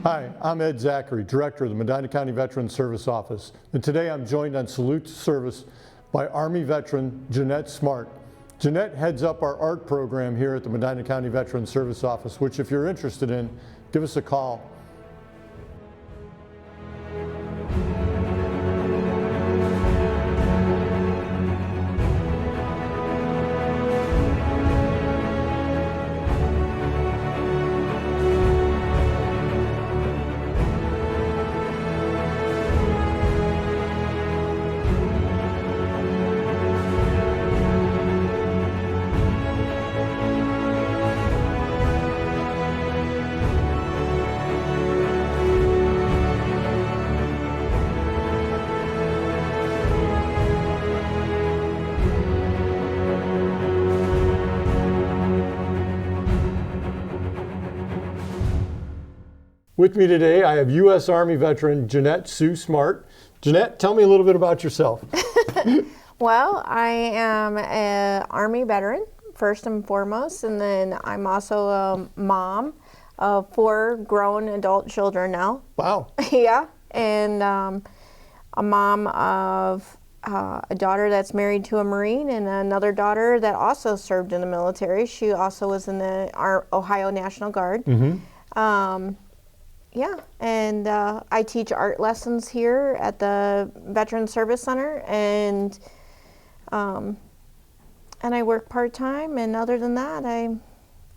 Hi, I'm Ed Zackery, Director of the Medina County Veteran Service Office, and today I'm joined on Salute to Service by Army Veteran Jeanette Smart. Jeanette heads up our art program here at the Medina County Veteran Service Office, which if you're interested in, give us a call. With me today, I have U.S. Army veteran Jeanette Sue Smart. Jeanette, tell me a little bit about yourself. Well, I am an Army veteran, first and foremost, and then I'm also a mom of 4 grown adult children now. Wow. Yeah, and a mom of a daughter that's married to a Marine and another daughter that also served in the military. She also was in the Ohio National Guard. Yeah, and I teach art lessons here at the Veteran Service Center, and I work part-time, and other than that, I'm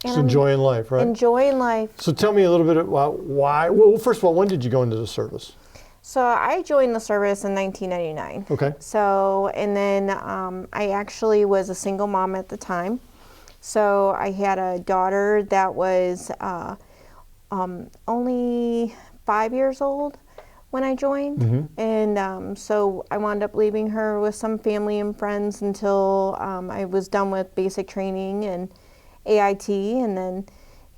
enjoying life, right? Enjoying life. So tell me a little bit about why, well, first of all, when did you go into the service? So I joined the service in 1999. Okay. So, and then I actually was a single mom at the time. So I had a daughter that was only 5 years old when I joined, and so I wound up leaving her with some family and friends until I was done with basic training and AIT, and then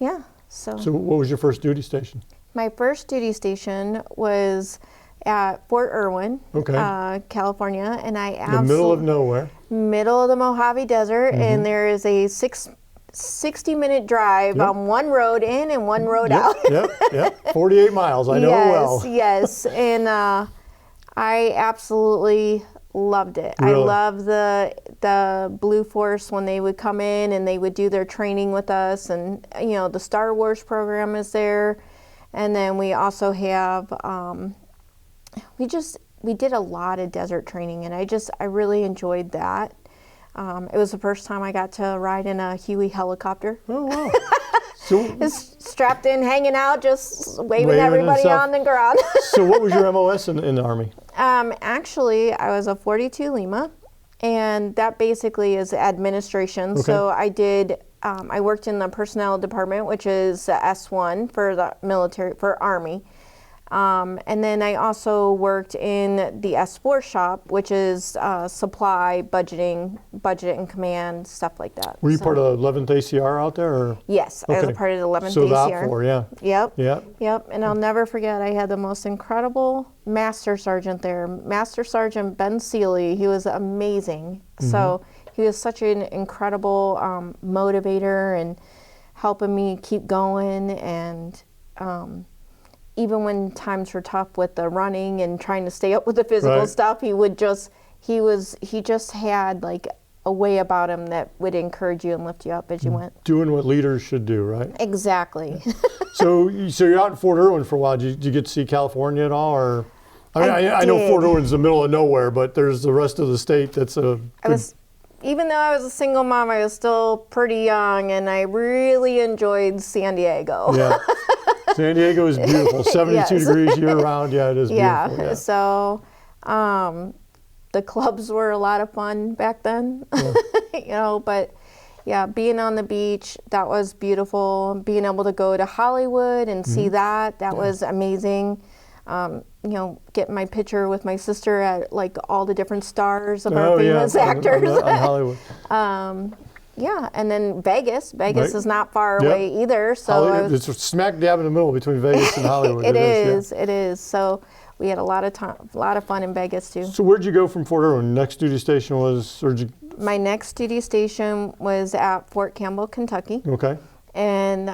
yeah. So what was your first duty station? My first duty station was at Fort Irwin, California, and I in the middle of nowhere, middle of the Mojave Desert, and there is a 60-minute drive on one road in and one road out. Yep. 48 miles. I know it well. Yes, and I absolutely loved it. Really? I loved the Blue Force when they would come in and they would do their training with us, and you know, the Star Wars program is there, and then we also have we did a lot of desert training, and I really enjoyed that. It was the first time I got to ride in a Huey helicopter. Oh, wow. So, just strapped in, hanging out, just waving everybody on the ground. So what was your MOS in the Army? Actually, I was a 42 Lima, and that basically is administration. Okay. So I did, I worked in the personnel department, which is S1 for the military, for Army. And then I also worked in the S4 shop, which is supply, budget and command, stuff like that. Were you part of the 11th ACR out there? Or? Yes, I was a part of the 11th so ACR. So yeah. Yep. And I'll never forget, I had the most incredible master sergeant there, Master Sergeant Ben Seeley. He was amazing. So he was such an incredible motivator and helping me keep going, and even when times were tough with the running and trying to stay up with the physical stuff, he just had like a way about him that would encourage you and lift you up as you went. Doing what leaders should do, right? Exactly. So you're out in Fort Irwin for a while. Did you get to see California at all, or? I know Fort Irwin's the middle of nowhere, but there's the rest of the state that's even though I was a single mom, I was still pretty young, and I really enjoyed San Diego. Yeah. San Diego is beautiful, 72 degrees year-round. Yeah, it is beautiful. Yeah, so the clubs were a lot of fun back then, you know, but yeah, being on the beach, that was beautiful. Being able to go to Hollywood and see that was amazing. You know, getting my picture with my sister at like all the different stars of our famous actors. On Hollywood. Yeah, and then Vegas. Vegas is not far away either. So it's smack dab in the middle between Vegas and Hollywood. It is. So we had a lot of fun in Vegas too. So where'd you go from Fort Irwin? Next duty station was, My next duty station was at Fort Campbell, Kentucky. Okay. And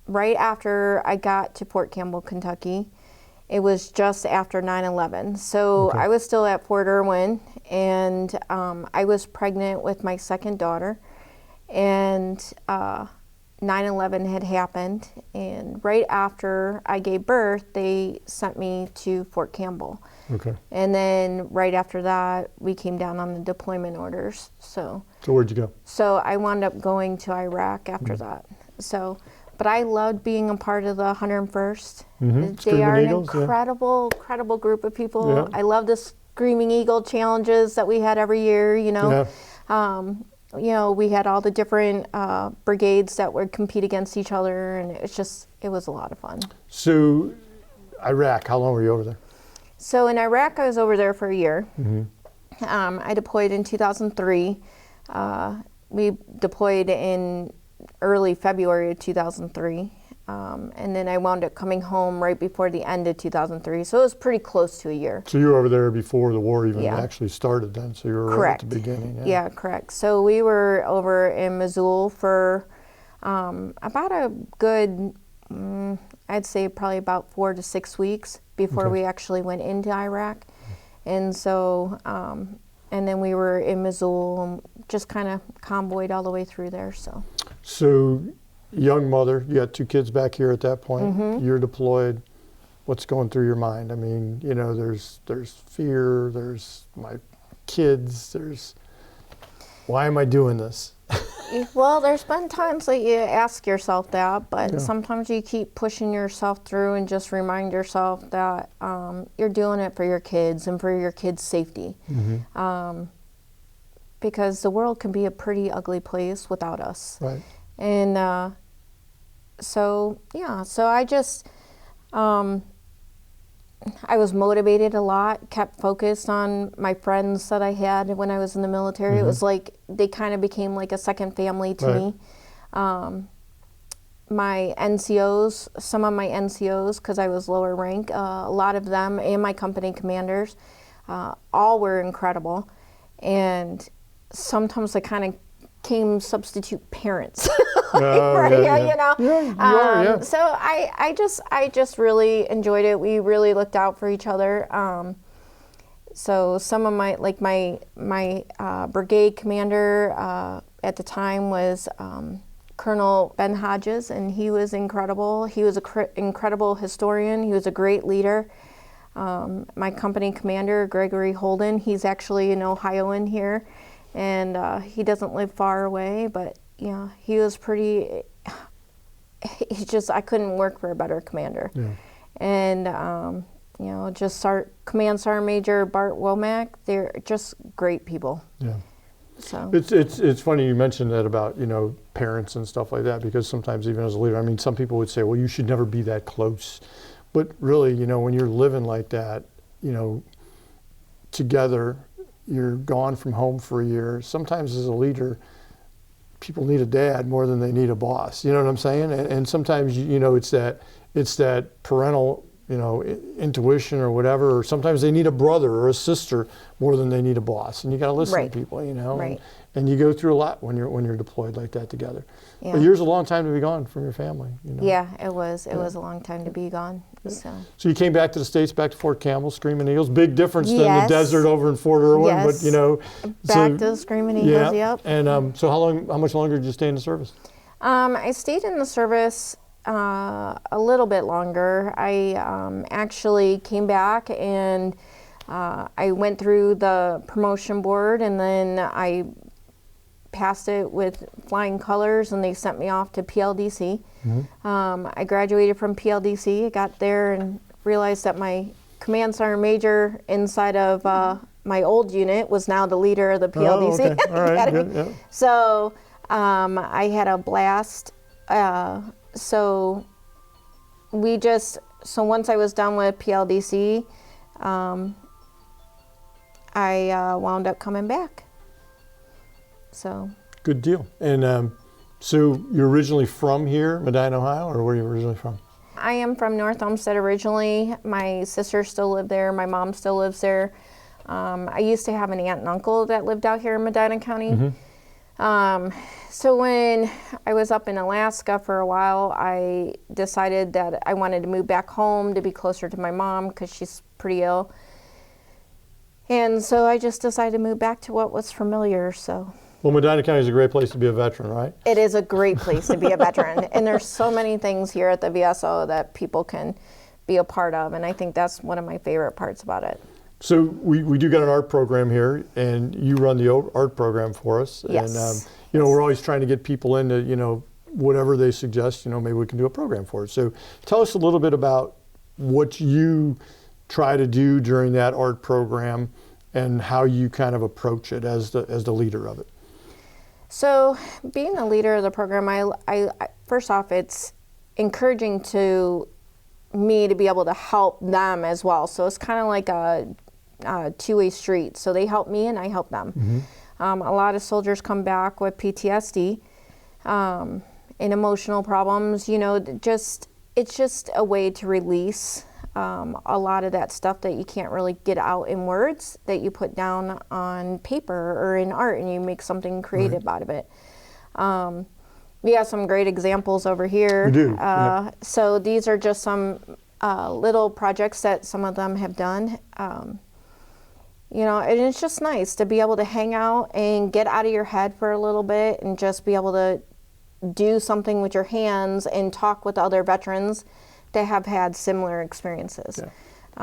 right after I got to Fort Campbell, Kentucky. It was just after 9/11. So Okay. I was still at Fort Irwin, and I was pregnant with my second daughter, and 9/11 had happened, and right after I gave birth, they sent me to Fort Campbell. Okay. And then right after that, we came down on the deployment orders. So where'd you go? I wound up going to Iraq after that. But I loved being a part of the 101st. They Screaming are Eagles, an incredible group of people. Yeah. I love the Screaming Eagle challenges that we had every year, we had all the different brigades that would compete against each other, and it was a lot of fun. So, Iraq, how long were you over there? So in Iraq, I was over there for a year. I deployed in 2003. We deployed in early February of 2003. And then I wound up coming home right before the end of 2003. So it was pretty close to a year. So you were over there before the war even Yeah. actually started then, so you were right Correct. at the beginning. Yeah, correct. So we were over in Mosul for about a good, I'd say probably about 4 to 6 weeks before Okay. we actually went into Iraq. And so, and then we were in Mosul and just kind of convoyed all the way through there. So young mother, you got 2 kids back here at that point. You're deployed. What's going through your mind? I mean, there's fear, there's my kids, there's why am I doing this? Well, there's been times that you ask yourself that, but Yeah. sometimes you keep pushing yourself through and just remind yourself that you're doing it for your kids and for your kids' safety. Because the world can be a pretty ugly place without us. Right. And so I just, I was motivated a lot, kept focused on my friends that I had when I was in the military. It was like they kind of became like a second family to me. My NCOs, some of my NCOs, because I was lower rank, a lot of them, and my company commanders, all were incredible. And sometimes I kind of became substitute parents. Yeah. So I just really enjoyed it. We really looked out for each other. So some of my brigade commander at the time was Colonel Ben Hodges, and he was incredible. He was an incredible historian. He was a great leader. My company commander, Gregory Holden, he's actually an Ohioan here, and he doesn't live far away, but he was pretty, I couldn't work for a better commander. Yeah. And, just Command Sergeant Major Bart Womack, they're just great people. Yeah. So It's funny you mentioned that about, parents and stuff like that, because sometimes even as a leader, I mean, some people would say, well, you should never be that close. But really, when you're living like that, together, you're gone from home for a year. Sometimes as a leader, people need a dad more than they need a boss. You know what I'm saying? And sometimes, it's that parental, intuition or whatever, or sometimes they need a brother or a sister more than they need a boss. And you got to listen Right. to people, Right. and you go through a lot when you're deployed like that together. Yeah. A year's a long time to be gone from your family. yeah, it was a long time to be gone. So So you came back to the States, back to Fort Campbell, Screaming Eagles. Big difference than the Yes. desert over in Fort Irwin, Yes. but back to the Screaming Eagles. yeah. Yep. And so how much longer did you stay in the service? I stayed in the service a little bit longer. I actually came back and I went through the promotion board, and then I passed it with flying colors, and they sent me off to PLDC. I graduated from PLDC. I got there and realized that my Command Sergeant Major inside of my old unit was now the leader of the PLDC. Oh, okay. All right, Academy. good, yeah. So I had a blast. So once I was done with PLDC, I wound up coming back. So. Good deal. And so you're originally from here, Medina, Ohio, or where are you originally from? I am from North Olmsted originally. My sister still lived there. My mom still lives there. I used to have an aunt and uncle that lived out here in Medina County. So when I was up in Alaska for a while, I decided that I wanted to move back home to be closer to my mom because she's pretty ill. And so I just decided to move back to what was familiar. So Well, Medina County is a great place to be a veteran, right? it is a great place to be a veteran. And there's so many things here at the VSO that people can be a part of. And I think that's one of my favorite parts about it. So we do got an art program here, and you run the art program for us. Yes. And, you know, we're always trying to get people into, you know, whatever they suggest, you know, maybe we can do a program for it. So tell us a little bit about what you try to do during that art program and how you kind of approach it as the leader of it. So being the leader of the program, I first off, it's encouraging to me to be able to help them as well. So it's kind of like a two-way street. So they help me and I help them. A lot of soldiers come back with PTSD and emotional problems. You know, it's just a way to release a lot of that stuff that you can't really get out in words, that you put down on paper or in art, and you make something creative out of it. We have some great examples over here. We do. Yeah. So these are just some little projects that some of them have done. You know, and it's just nice to be able to hang out and get out of your head for a little bit and just be able to do something with your hands and talk with other veterans that have had similar experiences,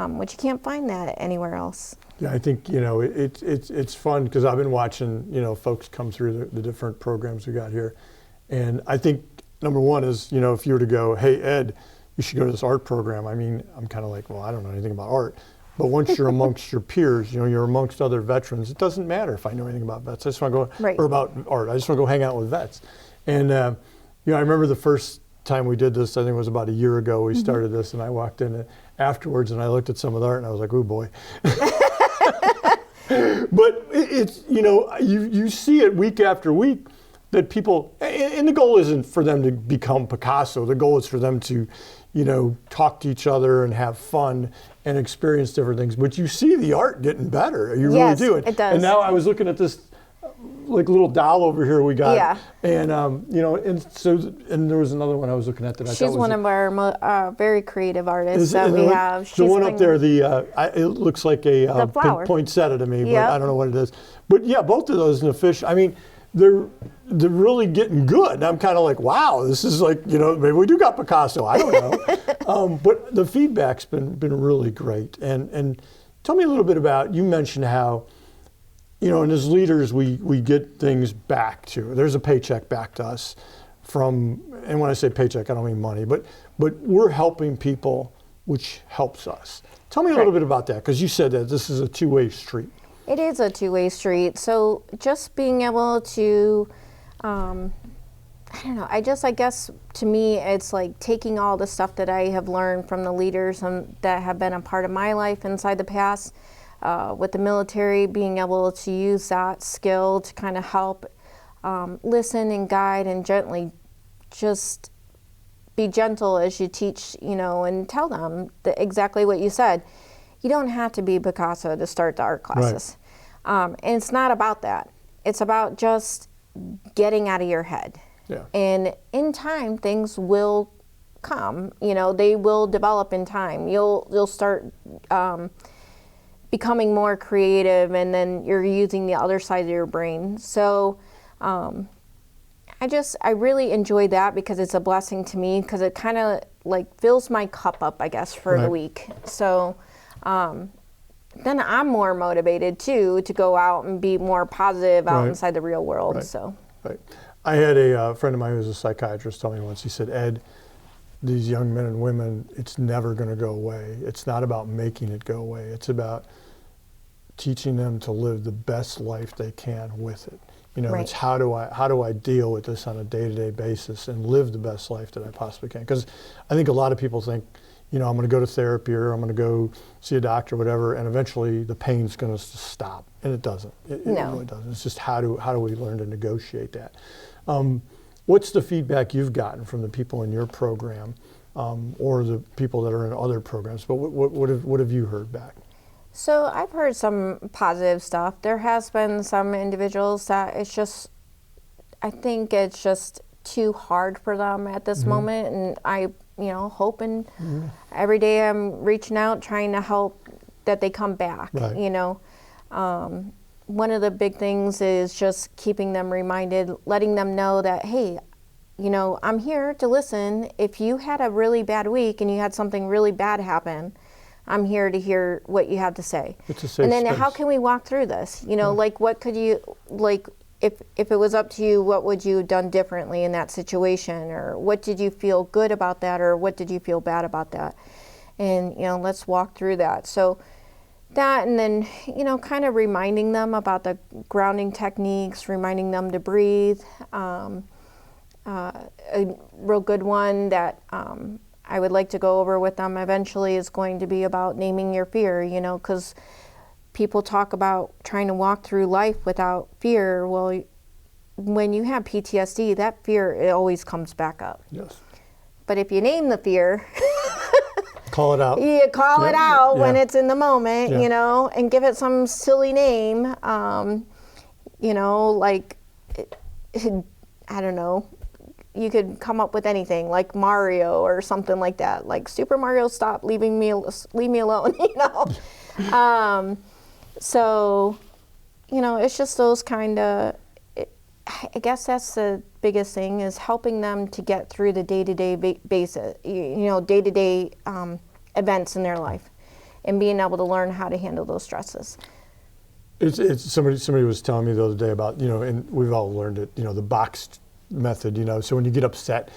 which you can't find that anywhere else. Yeah, I think, you know, it's fun because I've been watching, you know, folks come through the different programs we got here. And I think number one is, you know, if you were to go, hey, Ed, you should go to this art program. I mean, I'm kind of like, well, I don't know anything about art. But once you're amongst your peers, you know, you're amongst other veterans, it doesn't matter if I know anything about vets. I just want to go, or about art. I just want to go hang out with vets. And, you know, I remember the first time we did this, I think it was about a year ago, we started this, and I walked in afterwards and I looked at some of the art and I was like, oh boy. But it's, you know, you see it week after week that people, and the goal isn't for them to become Picasso. The goal is for them to, you know, talk to each other and have fun and experience different things. But you see the art getting better. You really do. It does. And now I was looking at this like little doll over here we got. Yeah. And, you know, and there was another one I was looking at that I thought was... She's one of our very creative artists that we have. The one up there, it looks like a poinsettia to me, but I don't know what it is. But yeah, both of those in the fish, I mean, they're really getting good. I'm kind of like, wow, this is like, you know, maybe we do got Picasso. I don't know. But the feedback's been really great. And tell me a little bit about, you mentioned how, you know, and as leaders, we get things back to. There's a paycheck back to us from, and when I say paycheck, I don't mean money, but we're helping people, which helps us. Tell me a little bit about that, because you said that this is a two-way street. It is a two-way street. So just being able to, I don't know, I guess to me, it's like taking all the stuff that I have learned from the leaders that have been a part of my life inside the past, with the military, being able to use that skill to kind of help listen and guide and gently just be gentle as you teach, you know, and tell them exactly what you said. You don't have to be Picasso to start the art classes. Right. And it's not about that. It's about just getting out of your head. Yeah. And in time, things will come. You know, they will develop in time. You'll start becoming more creative, and then you're using the other side of your brain. So I really enjoy that because it's a blessing to me, because it kind of like fills my cup up, I guess, for the week. So then I'm more motivated too to go out and be more positive out inside the real world. So I had a friend of mine who was a psychiatrist tell me once, he said, Ed, these young men and women, it's never going to go away. It's not about making it go away. It's about teaching them to live the best life they can with it. You know, it's how do I deal with this on a day-to-day basis and live the best life that I possibly can? Because I think a lot of people think, you know, I'm going to go to therapy or I'm going to go see a doctor or whatever, and eventually the pain's going to stop. And it doesn't. It really doesn't. It's just how do we learn to negotiate that? What's the feedback you've gotten from the people in your program, or the people that are in other programs? But what have you heard back? So I've heard some positive stuff. There has been some individuals that it's just I think it's just too hard for them at this moment, and I, hoping every day I'm reaching out, trying to help that they come back. Right. One of the big things is just keeping them reminded, letting them know that, hey, I'm here to listen. If you had a really bad week and you had something really bad happen, I'm here to hear what you have to say. It's a safe and then space. how can we walk through this? Like what could you, like if it was up to you, what would you have done differently in that situation? Or what did you feel good about that? Or what did you feel bad about that? And, let's walk through that. So that, and then, kind of reminding them about the grounding techniques, reminding them to breathe. A real good one that I would like to go over with them eventually is going to be about naming your fear, because people talk about trying to walk through life without fear. Well, when you have PTSD, that fear, it always comes back up. Yes. But if you name the fear, call it out. you call it out when it's in the moment, Yeah. and give it some silly name, like, I don't know. You could come up with anything like Mario or something like that, like Super Mario, stop, leave me alone, So, it's just those kind of, I guess that's the biggest thing, is helping them to get through the day-to-day basis, day-to-day events in their life, and being able to learn how to handle those stresses. It's somebody was telling me the other day about, and we've all learned it, the boxed method, so when you get upset,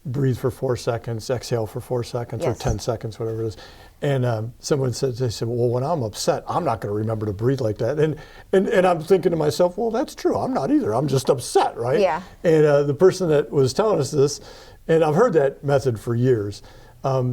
breathe for 4 seconds, exhale for 4 seconds, Yes. or 10 seconds, whatever it is. And someone said, well, when I'm upset, I'm not going to remember to breathe like that. And I'm thinking to myself, well, that's true. I'm not either. I'm just upset, right? Yeah. And the person that was telling us this, and I've heard that method for years,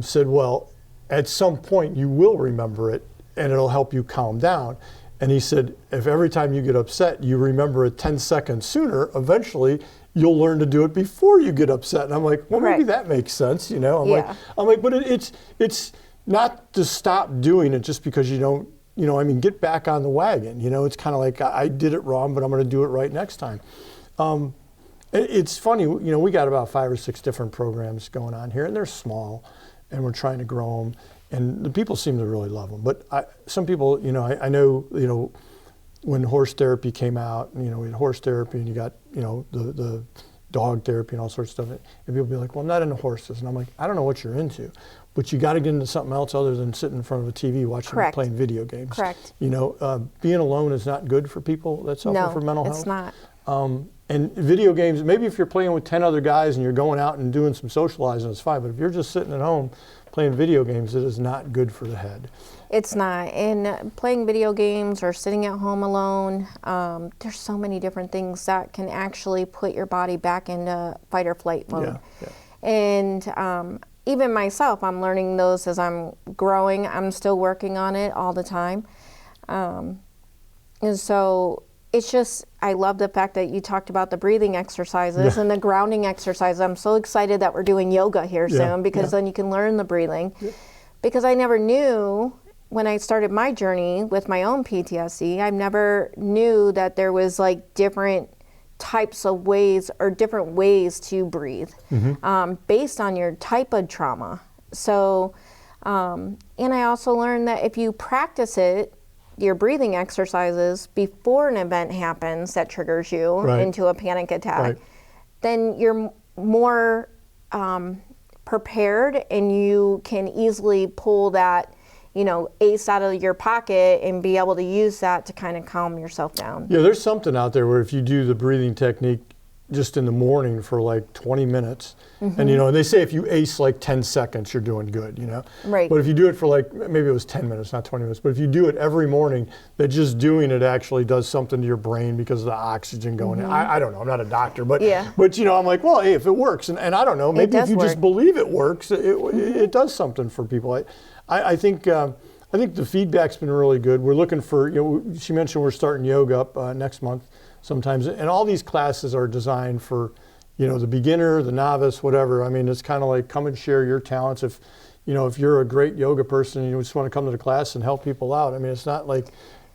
said, well, at some point you will remember it, and it'll help you calm down. And he said, if every time you get upset, you remember it 10 seconds sooner, eventually you'll learn to do it before you get upset. And I'm like, well, maybe that makes sense, I'm like, but it's not to stop doing it just because you don't, get back on the wagon. It's kind of like, I did it wrong, but I'm going to do it right next time. It's funny, we got about 5 or 6 different programs going on here, and they're small, and we're trying to grow them. And the people seem to really love them. But some people, I know, when horse therapy came out, we had horse therapy, and you got, the dog therapy and all sorts of stuff. And people be like, well, I'm not into horses. And I'm like, I don't know what you're into, but you got to get into something else other than sitting in front of a TV watching, playing video games. Correct. Being alone is not good for people that suffer from mental health. It's not. And video games, maybe if you're playing with 10 other guys and you're going out and doing some socializing, it's fine. But if you're just sitting at home playing video games, it is not good for the head. It's not. And playing video games or sitting at home alone, there's so many different things that can actually put your body back into fight or flight mode. Yeah. And even myself, I'm learning those as I'm growing. I'm still working on it all the time. And so it's just, I love the fact that you talked about the breathing exercises and the grounding exercises. I'm so excited that we're doing yoga here soon, because then you can learn the breathing. Yeah. Because I never knew, when I started my journey with my own PTSD, I never knew that there was like different types of ways or different ways to breathe based on your type of trauma. So, and I also learned that if you practice it, your breathing exercises before an event happens that triggers you into a panic attack, then you're more prepared, and you can easily pull that, ace out of your pocket and be able to use that to kind of calm yourself down. Yeah, there's something out there where if you do the breathing technique just in the morning for like 20 minutes, and and they say if you ace like 10 seconds, you're doing good, Right. But if you do it for like, maybe it was 10 minutes, not 20 minutes, but if you do it every morning, that just doing it actually does something to your brain because of the oxygen going in. I don't know, I'm not a doctor, but I'm like, well, hey, if it works, and I don't know, maybe if you just believe it works, it does something for people. I think the feedback's been really good. We're looking for, she mentioned we're starting yoga up next month sometimes, and all these classes are designed for, the beginner, the novice, whatever. I mean, it's kind of like, come and share your talents. If you're a great yoga person and you just want to come to the class and help people out, I mean, it's not like,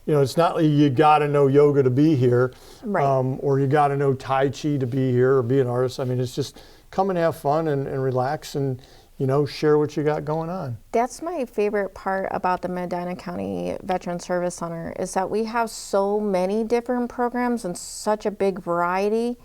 it's not like you got to know yoga to be here, Right. or you got to know Tai Chi to be here or be an artist. I mean, it's just come and have fun and relax and, share what you got going on. That's my favorite part about the Medina County Veteran Service Center is that we have so many different programs and such a big variety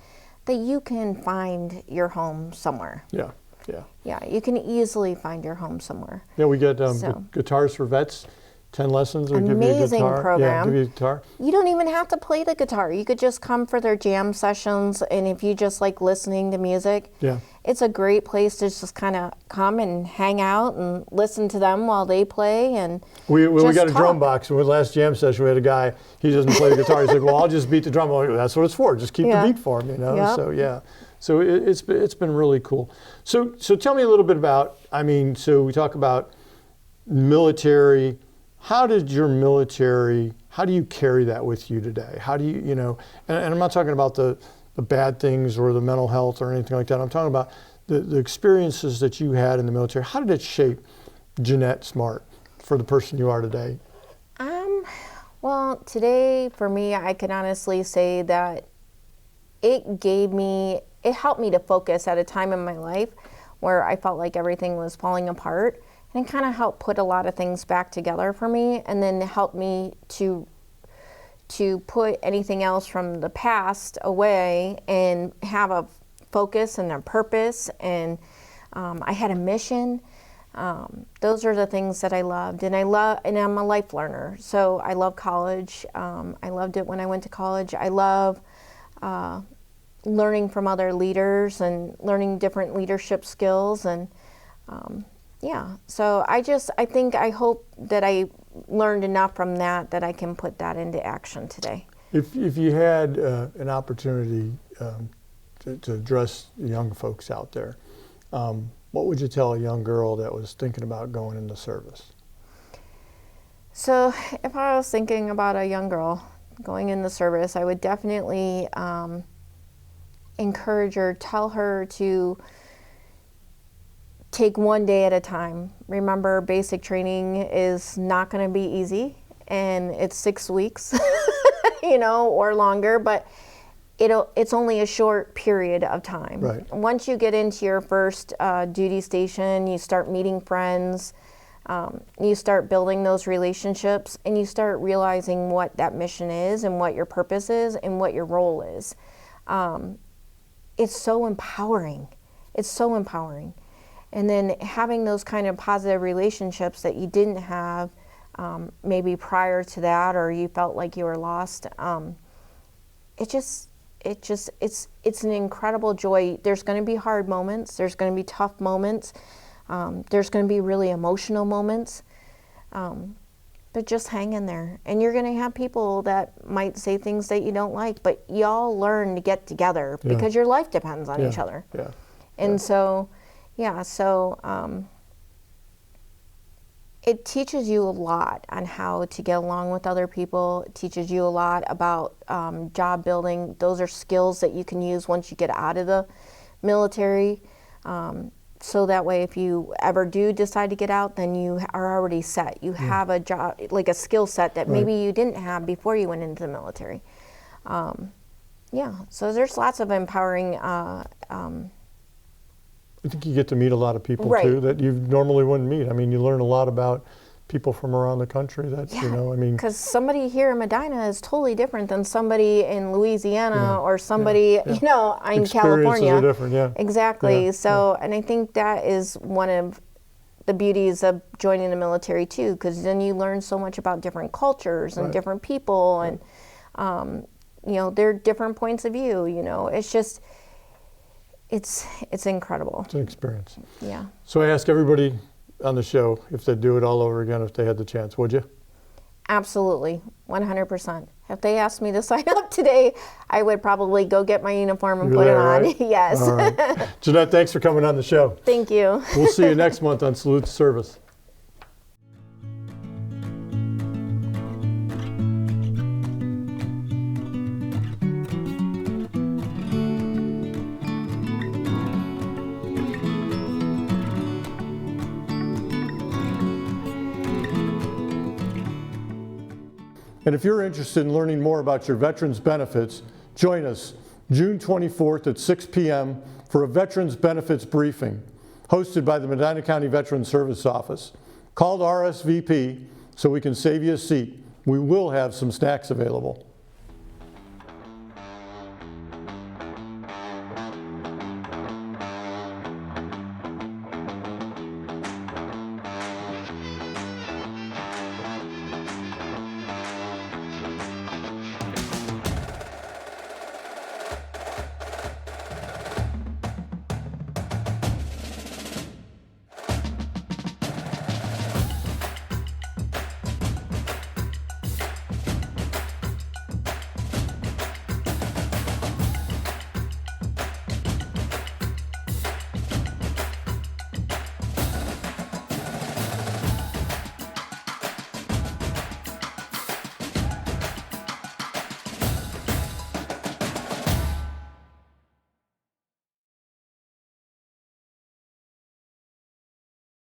that you can find your home somewhere. Yeah, yeah. Yeah, you can easily find your home somewhere. Yeah, we get So- guitars for vets, 10 lessons, or give you a Amazing guitar. program. Yeah, give you a guitar. You don't even have to play the guitar. You could just come for their jam sessions, and if you just like listening to music, Yeah. it's a great place to just kind of come and hang out and listen to them while they play. And We just got a drum talk. box. With last jam session, we had a guy, he doesn't play the guitar. He's like, well, I'll just beat the drum. I'm like, that's what it's for. Just keep Yeah. the beat for him, Yep. So, yeah. So it's been really cool. So tell me a little bit about, so we talk about military. How did your military, how do you carry that with you today? How do you, and I'm not talking about the bad things or the mental health or anything like that. I'm talking about the experiences that you had in the military. How did it shape Jeanette Smart for the person you are today? Well, today for me, I can honestly say that it helped me to focus at a time in my life where I felt like everything was falling apart. And it kind of helped put a lot of things back together for me, and then helped me to put anything else from the past away and have a focus and a purpose. And I had a mission. Those are the things that I loved, and I'm a life learner, so I love college. I loved it when I went to college. I love learning from other leaders and learning different leadership skills, and so I hope that I learned enough from that I can put that into action today. If you had an opportunity to address young folks out there, what would you tell a young girl that was thinking about going into service? So if I was thinking about a young girl going in the service, I would definitely encourage her, tell her to take one day at a time. Remember, basic training is not going to be easy, and it's 6 weeks, or longer, but it's only a short period of time. Right. Once you get into your first duty station, you start meeting friends, you start building those relationships, and you start realizing what that mission is and what your purpose is and what your role is. It's so empowering. It's so empowering. And then having those kind of positive relationships that you didn't have maybe prior to that, or you felt like you were lost, it's an incredible joy. There's going to be hard moments. There's going to be tough moments. There's going to be really emotional moments. But just hang in there. And you're going to have people that might say things that you don't like, but y'all learn to get together because your life depends on each other. Yeah. And so it teaches you a lot on how to get along with other people. It teaches you a lot about job building. Those are skills that you can use once you get out of the military. So that way, if you ever do decide to get out, then you are already set. You have a job, like a skill set that maybe you didn't have before you went into the military. So there's lots of empowering. I think you get to meet a lot of people Right. too that you normally wouldn't meet. You learn a lot about people from around the country that, Because somebody here in Medina is totally different than somebody in Louisiana or somebody, in Experiences California. are different, yeah. Exactly. Yeah, So, and I think that is one of the beauties of joining the military too, because then you learn so much about different cultures and different people, and their different points of view. It's just, it's incredible. It's an experience. Yeah. So I ask everybody on the show if they'd do it all over again if they had the chance, would you? Absolutely, 100%. If they asked me to sign up today, I would probably go get my uniform and You're put there, it on. right? Yes. All right. Jeanette, thanks for coming on the show. Thank you. We'll see you next month on Salute to Service. And if you're interested in learning more about your veterans benefits, join us June 24th at 6 p.m. for a Veterans Benefits Briefing hosted by the Medina County Veteran Service Office. Call to RSVP so we can save you a seat. We will have some snacks available.